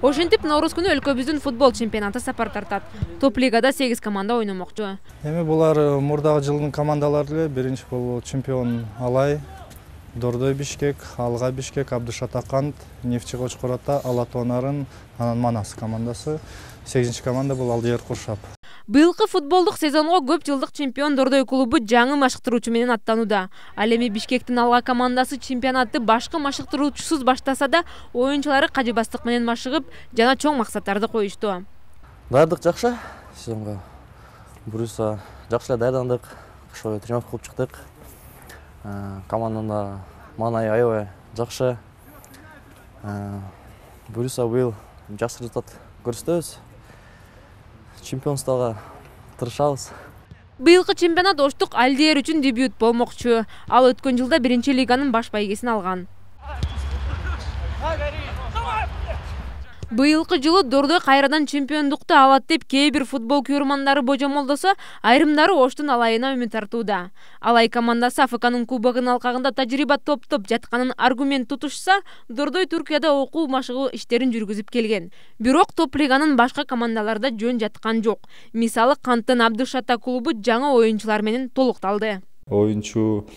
Ошентип Наурыз күнү өлкөбүздүн футбол чемпионаты сапар тартат. Топ лигада 8 команда ойномокчу. Эми булар мурдагы жылдын командалары эле. Биринчи болуп чемпион Алай, Дордой Бишкек, Алга Бишкек, Абдышатакант, Нефтчи Кочкор-Ата, Алатонарын, анан Манас командасы. 8-чи команда бул Алдыер Куршап. Быйылкы футболдук сезонго көп жылдык чемпион Дордой клубу жаңы машыктыруучу менен аттанууда. Ал эми Бишкектин Алга командасы чемпионатты башкы машыктыруучусуз баштаса да, оюнчулары кажыбастык менен машыгып, жана чоң максаттарды коюшту. Даярдык жакшы. Сезонго буюрса жакшы эле даярдандык. Ошо тренировка кылып чыктык. Командада маанайы аябай жакшы. Буюрса быйыл жакшы результат көрсөтөбүз. Чемпионствого тырышабыз. Быйылкы чемпионат Оштук Алдыер үчүн дебют болмокчу. Ал өткөн жылда 1-лиганын баш байгесин алган. Быйылкы жылы Дордой кайрадан чемпиондукту алат деп кээ бир футбол көрөрмандары божомолдосо, айрымдары Оштун Алайына үмүт артууда. Алай командасы АФКнын кубогунун алкагында тажрыйба топтоп жатканын аргумент тутушса, Дордой Түркияда окуу машыгуу иштерин жүргүзүп келген. Бирок топ лиганын башка командаларда жөн жаткан жок. Мисалы Канттын Абдышата клубу жаңы оюнчулар менен толукталды. Оюнчу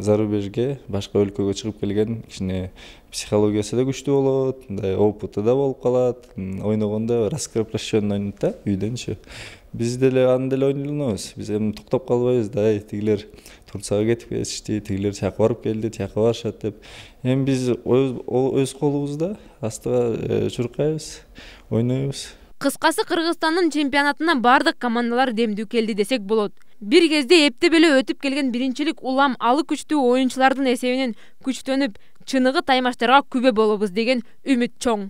зарубежге, башка өлкөгө чыгып келген, кичине психологиясы да күчтүү болот, опыты да болуп калат. Ойногондо раскрепощенно ойнойт да, үйдөнчү. Биз деле аны деле ойнойбуз. Биз эми токтоп калбайбыз да, тигилер Турцияга кетип кетишти, тигилер тияка барып келди, тияка барышат деп. Эми биз өз колубузда астыга чуркайбыз, ойнойбуз. Кыскасы Кыргызстандын чемпионатына бардык командалар демдүү келди десек болот. Бир кезде эпте беле өтүп келген биринчилик улам алы күчтүү оюнчулардын эсебинен күчтөнүп, чыныгы таймаштарга күбө болобуз деген үмүт чоң.